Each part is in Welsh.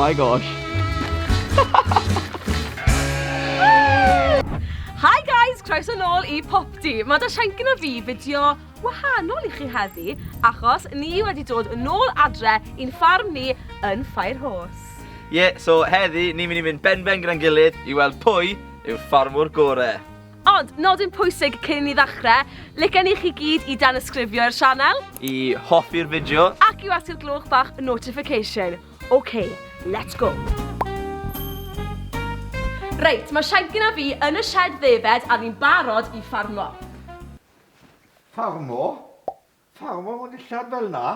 my gosh. Hi guys, croeso nôl I PopT. Mae da Siencyn a fi fideo wahanol I chi heddi achos ni wedi dod nôl adre i'n ffarm ni yn Ffairhos. So heddi ni'n mynd I mynd ben gyda'n gilydd I weld pwy yw'r ffarmwr gorau. Ond, nodyn pwysig cyn I ddechrau, licen I chi gyd I danysgrifio'r sianel, I hoffi'r fideo ac I wasu'r glwch bach notification. OK, let's go. Reit, mae Siencyn a fi yn y sied ddefed a ni'n barod I ffarmo. Ffarmwr? Ffarmwr mae'n dillad fel na.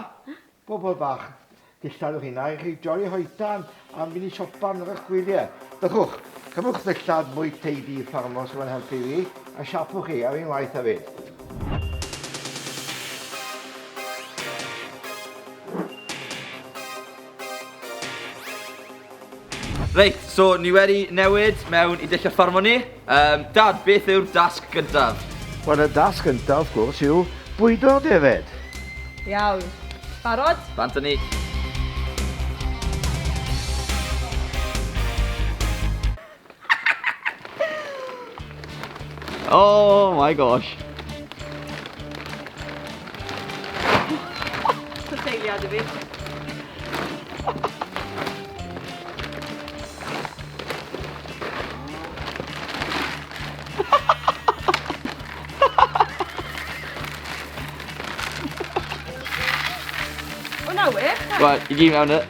Bobl bach dillad o hynna. I chi joli hoetan am fynd I siopa am yr chwiliau. Byddwch, cymwch dillad mwy teidi ffarmwr sy'n helpu fi a siapwch chi a fi'n waith hefyd. Reit, so ni wedi newid mewn I dillad ffarmo ni. Dad, beth yw'r dasg gyntaf? Wel, y dasg gyntaf, wrth gwrs, yw bwydo'r defed. Iawn. Barod? Bant ni. Oh my gosh. Teiliad I fi. O na we? Wel, I gyd mewn y.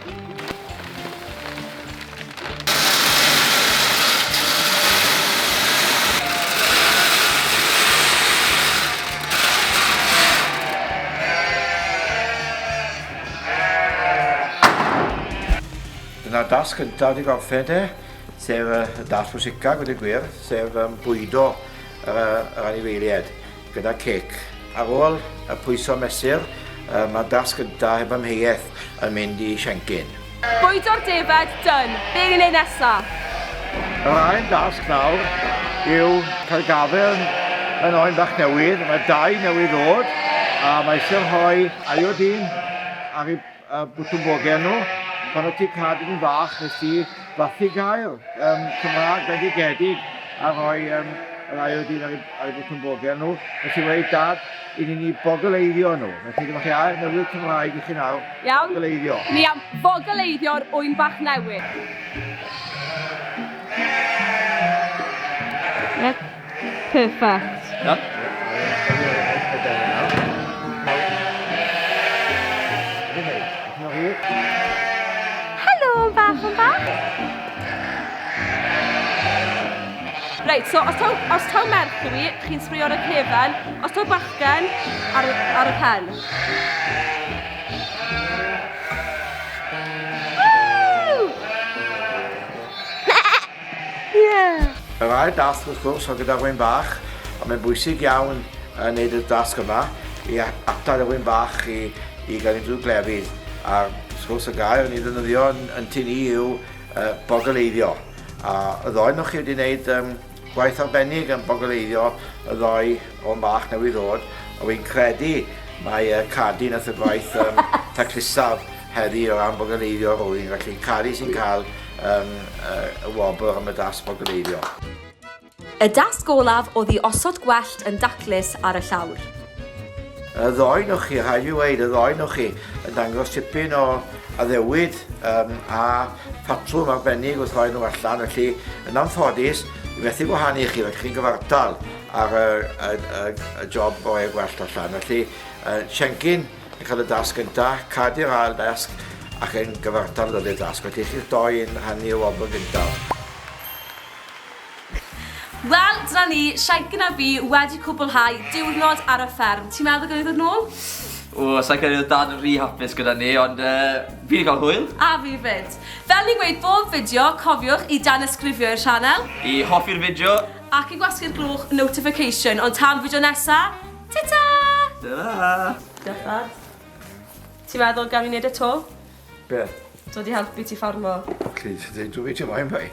Dyna dasg gyntaf wedi gorffen te, sef y dasg pwysicaf wedi gwir, sef bwydo yr anifeiliaid gyda cic. Ar ôl y pwyso mesur, mae dasg gyntaf heb ymheuaeth yn mynd I Siencyn. Bwydo'r defed, dyn. Be ni'n neud nesa? Yr ail dasg nawr yw cael gafel yn oen bach newydd, mae dau newydd ddod, a mae eisiau rhoi iodine ar eu bwtwm bogen nhw. Pan o ti cadw yn fach, nes I fathu gael Cymraeg bendigedig a rhoi yr iodine ar eu bwtwm bogen nhw. Nes I weid dad, I ni bogoleiddio nhw. Felly dyma chi air newydd Cymraeg I chi nawr. Iawn. Bogoleiddio. Ni am bogoleiddio'r ŵyn bach newydd. Yep. Perfect. Ja? Helo, bach yn bach. Reit, so os taw merch I fi, chi'n sbrio ar y cefen, os taw bachgen ar y pen. Yr ail dasg wrth gwrs o gyda rwy'n bach, ond mae'n bwysig iawn wneud y dasg yma I atal y rwy'n bach I gael ei drwy glefydd. A wrth gwrs y gael ni'n defnyddio yn tynnu yw bogoleiddio. A y ddoi nhw chi wedi gwneud gwaith arbennig yn bogoleiddio y ddoi o'n bach newydd ddod. A wy'n credu mae Cadi nath y gwaith taclusaf heddi o ran bogoleiddio rwy'n. Felly Cadi sy'n cael y wobr am y dasg bogoleiddio. Y dasg olaf oedd I osod gwellt yn daclus ar y llawr. Y ddoi nhw chi, rhaid I weid, y ddoi nhw chi yn dangos tipyn o addewid a patrwm arbennig wrth rhoi nhw allan. Felly, yn anffodus, I methu gwahanu chi, felly chi'n gyfartal ar y job o ei gwellt allan. Felly, Siencyn yn cael y dasg gyntaf, Cadi'r ail dasg ac yn gyfartal yn y dasg. Felly, chi'r doi yn rhannu y wobr gyntaf. Wel, dyna ni, Siencyn a fi wedi cwblhau diwrnod ar y fferm. Ti'n meddwl gyda ddod nôl? Sa'n credu oedd dad yn rhy hapus gyda ni, ond fi wedi cael hwyl. A fi fyd. Fel ni'n gweud bob fideo, cofiwch I danysgrifio'r sianel. I hoffi'r fideo. Ac I gwasgu'r glwch notification. Ond tan fideo nesa, ta-ta! Da! Diolch dad. Ti'n meddwl gael ni wneud y to? Beth? Dod I helpu ti ffarmo. Dwi'n fi ti moyn bai.